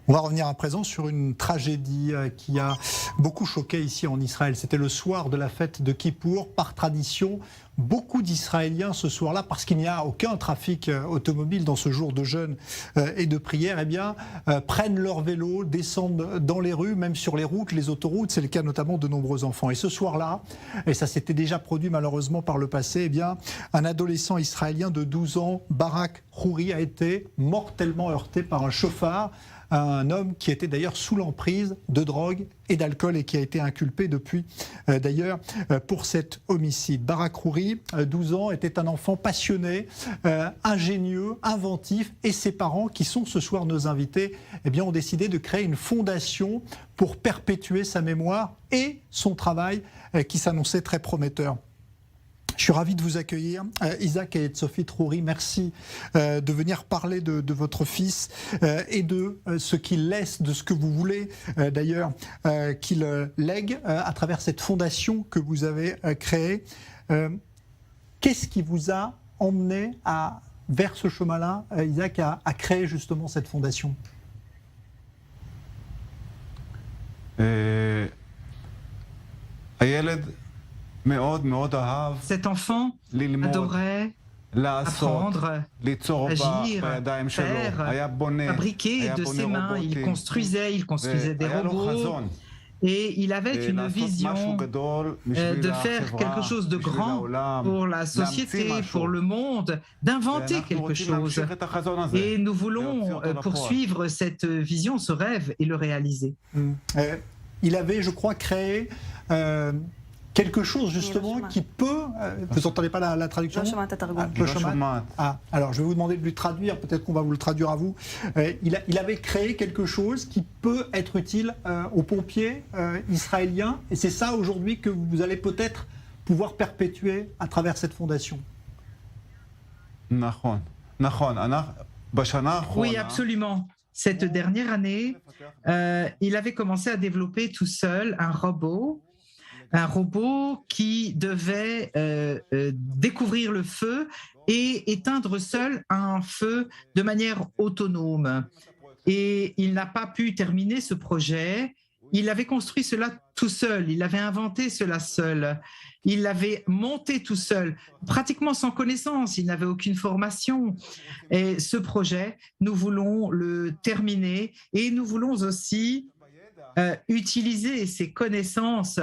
On va revenir à présent sur une tragédie qui a beaucoup choqué ici en Israël. C'était le soir de la fête de Kippour. Par tradition, beaucoup d'Israéliens ce soir-là, parce qu'il n'y a aucun trafic automobile dans ce jour de jeûne et de prière, prennent leur vélo, descendent dans les rues, même sur les routes, les autoroutes. C'est le cas notamment de nombreux enfants. Et ce soir-là, et ça s'était déjà produit malheureusement par le passé, un adolescent israélien de 12 ans, Barak Khouri, a été mortellement heurté par un chauffard. Un homme qui était d'ailleurs sous l'emprise de drogue et d'alcool et qui a été inculpé depuis d'ailleurs pour cet homicide. Barak Khouri, 12 ans, était un enfant passionné, ingénieux, inventif, et ses parents, qui sont ce soir nos invités, ont décidé de créer une fondation pour perpétuer sa mémoire et son travail qui s'annonçait très prometteur. Je suis ravi de vous accueillir. Isaac et Sophie Troury, merci de venir parler de votre fils et de ce qu'il laisse, de ce que vous voulez d'ailleurs qu'il lègue à travers cette fondation que vous avez créée. Qu'est-ce qui vous a emmené vers ce chemin-là, Isaac, à créer justement cette fondation? Cet enfant adorait apprendre, agir, faire, fabriquer de ses mains. Il construisait des robots. Et il avait une vision de faire quelque chose de grand pour la société, pour le monde, d'inventer quelque chose. Et nous voulons poursuivre cette vision, ce rêve, et le réaliser. Il avait, je crois, créé quelque chose justement qui peut... vous n'entendez pas la traduction? Alors je vais vous demander de lui traduire, peut-être qu'on va vous le traduire à vous. Il avait créé quelque chose qui peut être utile aux pompiers israéliens, et c'est ça aujourd'hui que vous allez peut-être pouvoir perpétuer à travers cette fondation. Oui, absolument. Cette dernière année, il avait commencé à développer tout seul un robot qui devait découvrir le feu et éteindre seul un feu de manière autonome. Et il n'a pas pu terminer ce projet. Il avait construit cela tout seul, il avait inventé cela seul, il l'avait monté tout seul, pratiquement sans connaissance, il n'avait aucune formation. Et ce projet, nous voulons le terminer et nous voulons aussi utiliser ces connaissances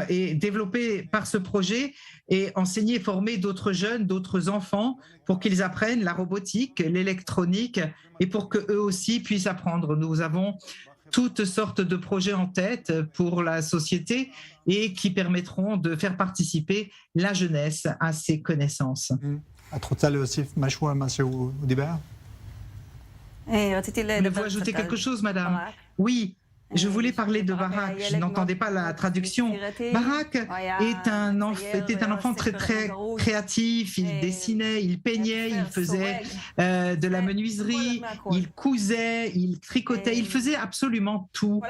et développer par ce projet et enseigner et former d'autres jeunes, d'autres enfants pour qu'ils apprennent la robotique, l'électronique et pour qu'eux aussi puissent apprendre. Nous avons toutes sortes de projets en tête pour la société et qui permettront de faire participer la jeunesse à ces connaissances. Voulez-vous ajouter quelque chose, madame? Oui. Je voulais parler de Barak, je n'entendais pas la traduction. Barak était un enfant très créatif, il dessinait, il peignait, il faisait de la menuiserie, il cousait, il tricotait, il faisait absolument tout.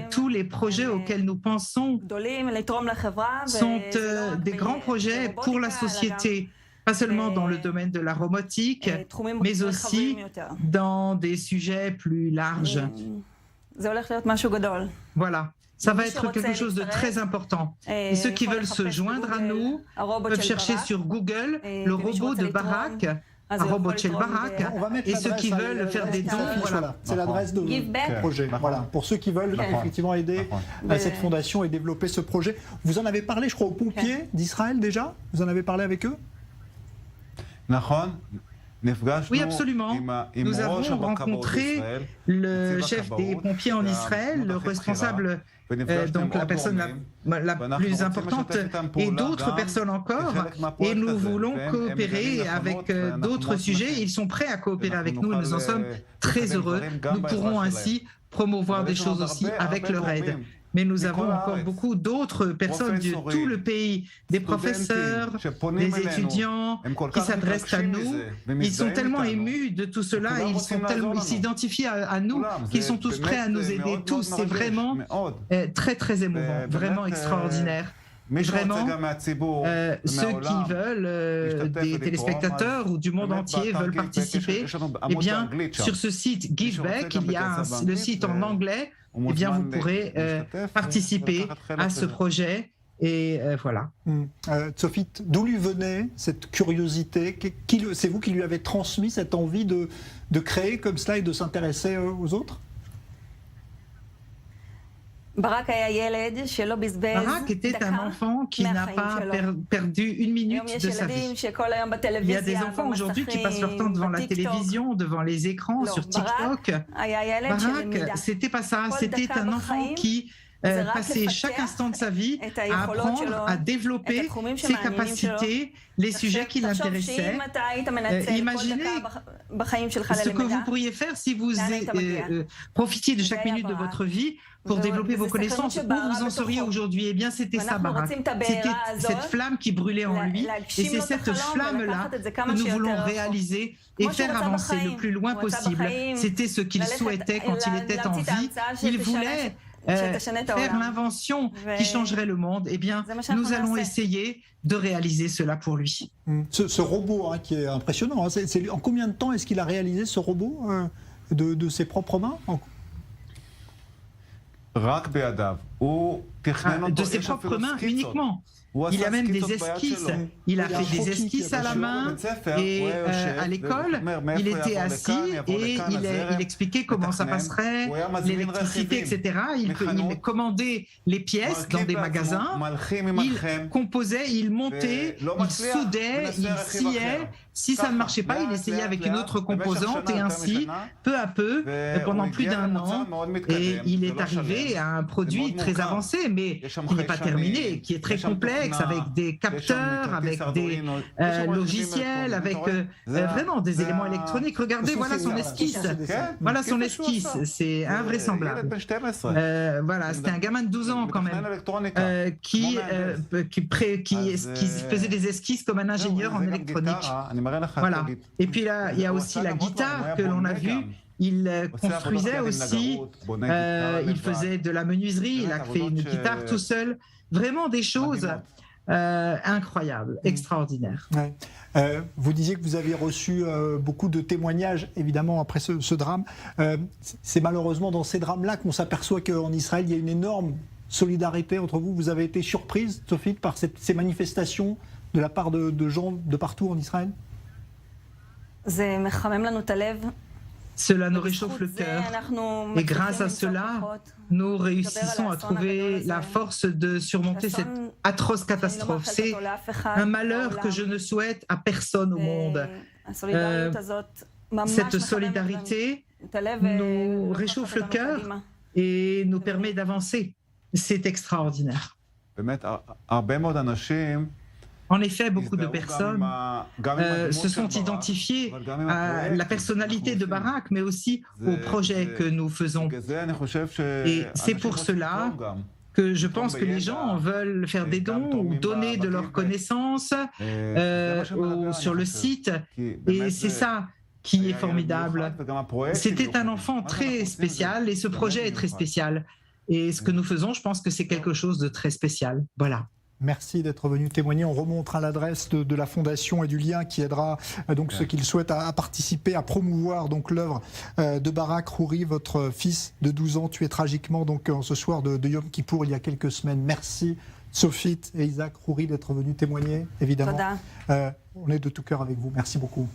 Tous les projets auxquels nous pensons sont des grands projets pour la société. Pas seulement dans le domaine de la robotique, mais aussi dans des sujets plus larges. Voilà, ça va être quelque chose de très important. Et ceux qui veulent se joindre à nous peuvent chercher sur Google le robot de Barak, un robot chez Barak, et ceux qui veulent faire des dons, voilà. C'est l'adresse de projet. Voilà. Pour ceux qui veulent effectivement aider cette fondation et développer ce projet. Vous en avez parlé, je crois, aux pompiers d'Israël déjà? Vous en avez parlé avec eux? Oui, absolument. Nous avons rencontré le chef des pompiers en Israël, le responsable, donc la personne la plus importante, et d'autres personnes encore. Et nous voulons coopérer avec d'autres sujets. Ils sont prêts à coopérer avec nous. Nous en sommes très heureux. Nous pourrons ainsi promouvoir des choses aussi avec leur aide. Mais nous avons encore beaucoup d'autres personnes de tout le pays, des professeurs, des étudiants qui s'adressent à nous. Ils sont tellement émus de tout cela, ils s'identifient à nous, qu'ils sont tous prêts à nous aider, tous. C'est vraiment très, très émouvant, vraiment extraordinaire. vraiment ceux qui veulent, des téléspectateurs ou du monde entier veulent participer, eh bien, sur ce site GiveBack, il y a le site en anglais, eh bien, vous pourrez participer à ce projet. Et voilà. Sophie, d'où lui venait cette curiosité? C'est vous qui lui avez transmis cette envie de créer comme cela et de s'intéresser aux autres? Barak était un enfant qui n'a pas perdu une minute de sa vie. Il y a des enfants aujourd'hui qui passent leur temps devant la télévision, devant les écrans, sur TikTok. Barak, c'était pas ça. C'était un enfant qui passait chaque instant de sa vie à apprendre, à développer ses capacités, les sujets qui l'intéressaient. Imaginez ce que vous pourriez faire si vous profitiez de chaque minute de votre vie pour développer vos connaissances, où vous en seriez aujourd'hui. Eh bien, c'était ça, Barak. C'était cette flamme qui brûlait en lui, et c'est cette flamme-là que nous voulons réaliser et faire avancer le plus loin possible. C'était ce qu'il souhaitait quand il était en vie. Il voulait faire l'invention qui changerait le monde. Eh bien, nous allons essayer de réaliser cela pour lui. Ce robot qui est impressionnant, en combien de temps est-ce qu'il a réalisé ce robot de ses propres mains? De ses propres mains uniquement. Il a même des esquisses. Il a fait des esquisses à la main et à l'école, il était assis et il expliquait comment ça passerait, l'électricité, etc. Il commandait les pièces dans des magasins, il composait, il montait, il soudait, il sciait. Si ça ne marchait pas, il essayait avec une autre composante et ainsi, peu à peu, pendant plus d'1 an, et il est arrivé à un produit très avancé, mais qui n'est pas terminé, qui est très complexe, avec des capteurs, avec des logiciels, avec vraiment des éléments électroniques. Regardez, voilà son esquisse. Voilà son esquisse, c'est invraisemblable. Voilà, c'était un gamin de 12 ans quand même, qui faisait des esquisses comme un ingénieur en électronique. Voilà. Et puis là, il y a aussi la guitare que l'on a vue. Il construisait aussi, il faisait de la menuiserie, il a fait une guitare tout seul. Vraiment des choses incroyables, extraordinaires. Vous disiez que vous avez reçu beaucoup de témoignages, évidemment, après ce drame. C'est malheureusement dans ces drames-là qu'on s'aperçoit qu'en Israël, il y a une énorme solidarité entre vous. Vous avez été surprise, Sophie, par ces manifestations de la part de gens de partout en Israël? Cela nous réchauffe le cœur. Et grâce à cela, nous réussissons à trouver la force de surmonter cette atroce catastrophe. C'est un malheur que je ne souhaite à personne au monde. Cette solidarité nous réchauffe le cœur et nous permet d'avancer. C'est extraordinaire. En effet, beaucoup de personnes se sont identifiées à la personnalité de Barak, mais aussi au projet que nous faisons. Et c'est pour cela que je pense que les gens veulent faire des dons ou donner de leurs connaissances sur le site. Et c'est ça qui est formidable. C'était un enfant très spécial et ce projet est très spécial. Et ce que nous faisons, je pense que c'est quelque chose de très spécial. Voilà. Merci d'être venu témoigner. On remontre à l'adresse de la Fondation et du lien qui aidera donc ceux qui le souhaitent à participer, à promouvoir donc l'œuvre de Barak Houri, votre fils de 12 ans tué tragiquement donc ce soir de Yom Kippour il y a quelques semaines. Merci Sophie et Isaac Houri d'être venus témoigner, évidemment. On est de tout cœur avec vous. Merci beaucoup.